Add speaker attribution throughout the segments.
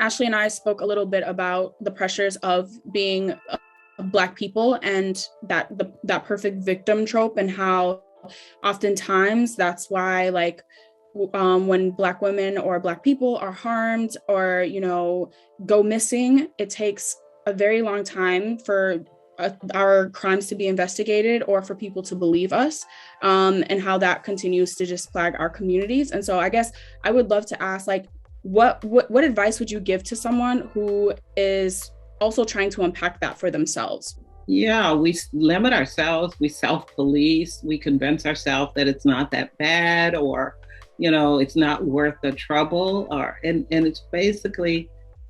Speaker 1: Ashley and I spoke a little bit about the pressures of being Black people and that perfect victim trope, and how oftentimes that's why when Black women or Black people are harmed or go missing, it takes a very long time for our crimes to be investigated or for people to believe us, and how that continues to just plague our communities. And so I guess I would love to ask, like, what advice would you give to someone who is also trying to unpack that for themselves?
Speaker 2: Yeah, we limit ourselves, we self-police, we convince ourselves that it's not that bad, or, it's not worth the trouble, and it's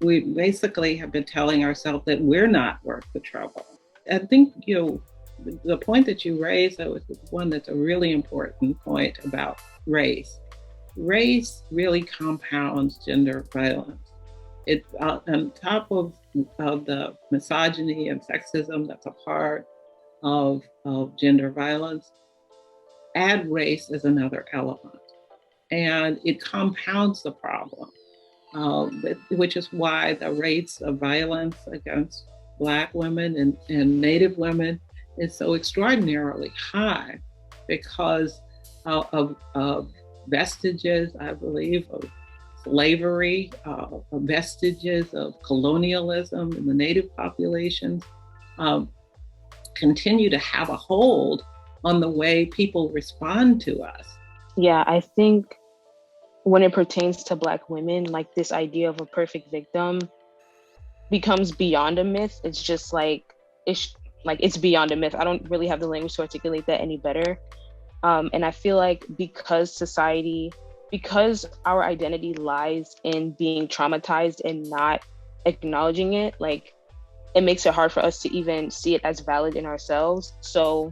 Speaker 2: we basically have been telling ourselves that we're not worth the trouble. I think, the point that you raised, that was one that's a really important point about race. Race really compounds gender violence. It on top of the misogyny and sexism that's a part of gender violence, add race as another element. And it compounds the problem, which is why the rates of violence against Black women and Native women is so extraordinarily high, because of vestiges, I believe, of slavery, vestiges of colonialism in the Native populations continue to have a hold on the way people respond to us.
Speaker 3: Yeah, I think when it pertains to Black women, like, this idea of a perfect victim becomes beyond a myth. It's just it's beyond a myth. I don't really have the language to articulate that any better. And I feel like because our identity lies in being traumatized and not acknowledging it, like, it makes it hard for us to even see it as valid in ourselves. So,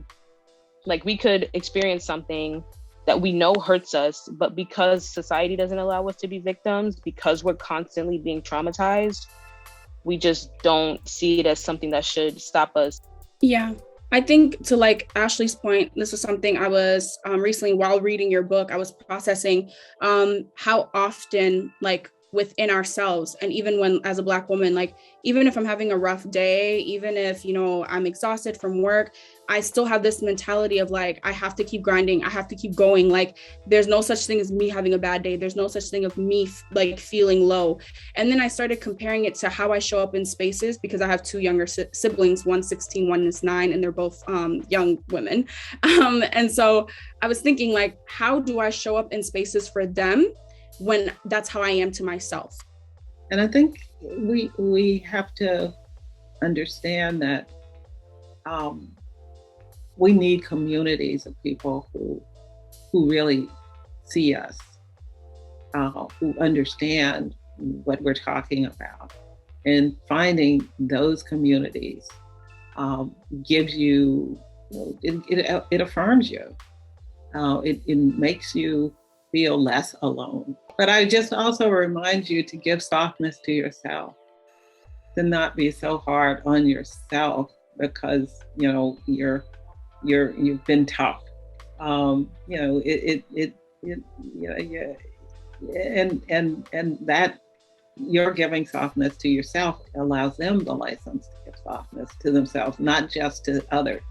Speaker 3: like, we could experience something that we know hurts us, but because society doesn't allow us to be victims, because we're constantly being traumatized, we just don't see it as something that should stop us.
Speaker 1: Yeah. I think, to like Ashley's point, this was something I was recently, while reading your book, I was processing how often, like, within ourselves, and even when as a Black woman, like, even if I'm having a rough day, even if I'm exhausted from work, I still have this mentality of, like, I have to keep grinding, I have to keep going. Like, there's no such thing as me having a bad day, there's no such thing of me like feeling low. And then I started comparing it to how I show up in spaces, because I have two younger siblings, one's 16, one is 9, and they're both young women. And so I was thinking, like, how do I show up in spaces for them when that's how I am to myself?
Speaker 2: And I think we have to understand that we need communities of people who really see us, who understand what we're talking about. And finding those communities gives you, it affirms you. It makes you feel less alone. But I just also remind you to give softness to yourself, to not be so hard on yourself, because you've been tough. And that you're giving softness to yourself allows them the license to give softness to themselves, not just to others.